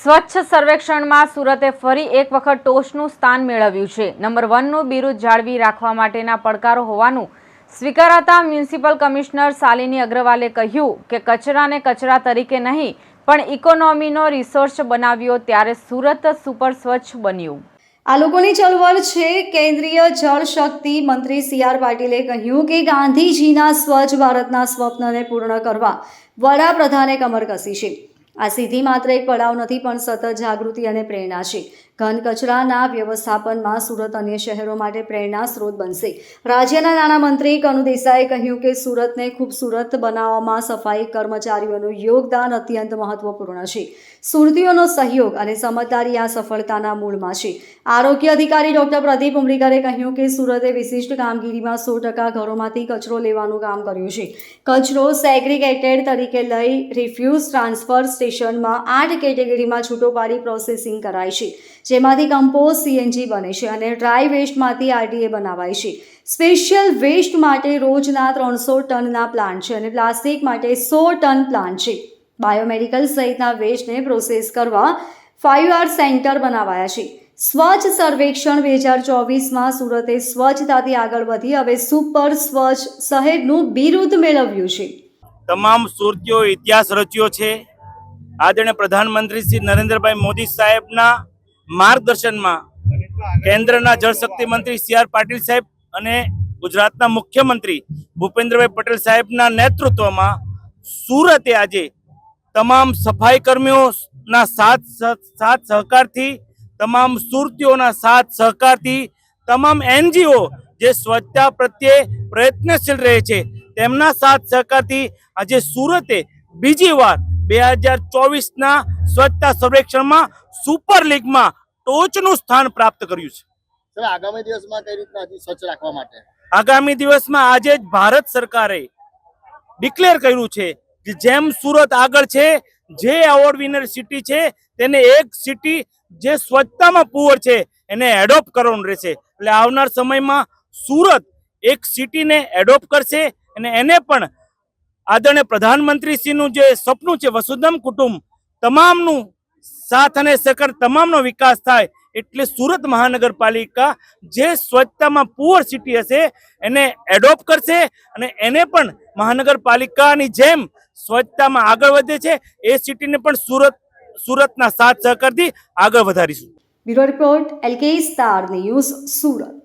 સ્વચ્છ સર્વેક્ષણમાં સુરતે ફરી એક વખત ટોચનું સ્થાન મેળવ્યું છે। નંબર 1નું બિરુદ જાળવી રાખવા માટેના પડકારો હોવાનું સ્વીકારતા મ્યુનિસિપલ કમિશનર શાલિની અગ્રવાલે કહ્યું કે કચરાને કચરા તરીકે નહીં પણ ઇકોનોમીનો રિસોર્સ બનાવ્યો ત્યારે સુરત સુપર સ્વચ્છ બન્યું। આ લોકોની ચળવળ છે। કેન્દ્રીય જળ શક્તિ મંત્રી CR પાટીલે કહ્યું કે ગાંધીજીના સ્વચ્છ ભારતના સ્વપ્નને પૂર્ણ કરવા વડાપ્રધાને કમર કસી છે। આ સિદ્ધિ માત્ર એક પડાવ નથી પણ સતત જાગૃતિ અને પ્રેરણા છે। ઘન કચરાના વ્યવસ્થાપનમાં સુરત અન્ય શહેરો માટે પ્રેરણા સ્ત્રોત બનશે। રાજ્યના નાણામંત્રી કનુ દેસાઈએ કહ્યું કે સુરતને ખૂબસૂરત બનાવવામાં સફાઈ કર્મચારીઓનું યોગદાન અત્યંત મહત્વપૂર્ણ છે। સુરતીઓનો સહયોગ અને સમજદારી આ સફળતાના મૂળમાં છે। આરોગ્ય અધિકારી ડોક્ટર પ્રદીપ ઉમરીકરે કહ્યું કે સુરતે વિશિષ્ટ કામગીરીમાં 100% ઘરોમાંથી કચરો લેવાનું કામ કર્યું છે। કચરો સેગ્રીગેટેડ તરીકે લઈ રિફ્યુઝ ટ્રાન્સફર સ્ટેશનમાં 8 કેટેગરીમાં છૂટો પાડી પ્રોસેસિંગ કરાય છે, જેમાંથી કમ્પોઝ CNG બને છે અને ડ્રાય વેસ્ટમાંથી RDA બનાવાય છે। સ્પેશિયલ વેસ્ટ માટે રોજના 300 ટનના પ્લાન્ટ છે અને પ્લાસ્ટિક માટે 100 ટન પ્લાન્ટ છે। બાયોમેડિકલ સહિતના વેસ્ટને પ્રોસેસ કરવા 5R સેન્ટર બનાવાયા છે। સ્વચ્છ સર્વેક્ષણ 2024માં સુરતે સ્વચ્છતાથી આગળ વધી હવે સુપર સ્વચ્છ શહેરનું બિરુદ મેળવ્યું છે। તમામ સુરતીઓ ઇતિહાસ રચ્યો છે। આદરણીય પ્રધાનમંત્રી શ્રી નરેન્દ્રભાઈ મોદી સાહેબના માર્ગદર્શનમાં કેન્દ્રના જળશક્તિ મંત્રી CR પાટીલ સાહેબ અને ગુજરાતના મુખ્યમંત્રી ભૂપેન્દ્રભાઈ પટેલ સાહેબના નેતૃત્વમાં સુરતે આજે તમામ સફાઈ કર્મીઓના સાથ સહકારથી, તમામ સુરતીઓના સાથ સહકારથી, તમામ NGO જે સ્વચ્છતા પ્રત્યે પ્રયત્નશીલ રહે છે તેમના સાથ સહકારથી આજે સુરતે બીજી વાર 2024ના સ્વચ્છતા સર્વેક્ષણમાં સુપર લીગમાં ટોચનું સ્થાન પ્રાપ્ત કર્યું છે। સર, આગામી દિવસમાં કઈ રીતના સ્વચ્છ રાખવા માટે આગામી દિવસમાં આજે જ ભારત સરકારે ડિક્લેર કર્યું છે કે જેમ સુરત આગળ છે, જે એવોર્ડ વિનર સિટી છે તેને એક સિટી જે સ્વચ્છતામાં પુઅર છે એને એડોપ્ટ કરવાનું રહેશે। એટલે આવનાર સમયમાં સુરત એક સિટીને એડોપ્ટ કરશે અને એને પણ આદરણીય પ્રધાનમંત્રીશ્રીનું જે સપનું છે વસુધૈવ કુટુંબ, તમામનું સાથ અને સહકાર, તમામનો વિકાસ થાય એટલે સુરત મહાનગરપાલિકા જે સ્વચ્છતામાં પુઅર સિટી હશે એને એડોપ્ટ કરશે અને એને પણ મહાનગરપાલિકાની જેમ સ્વચ્છતામાં આગળ વધે છે એ સિટીને પણ સુરતના સાથ સહકારથી આગળ વધારીશું। Bureau report LK star news Surat.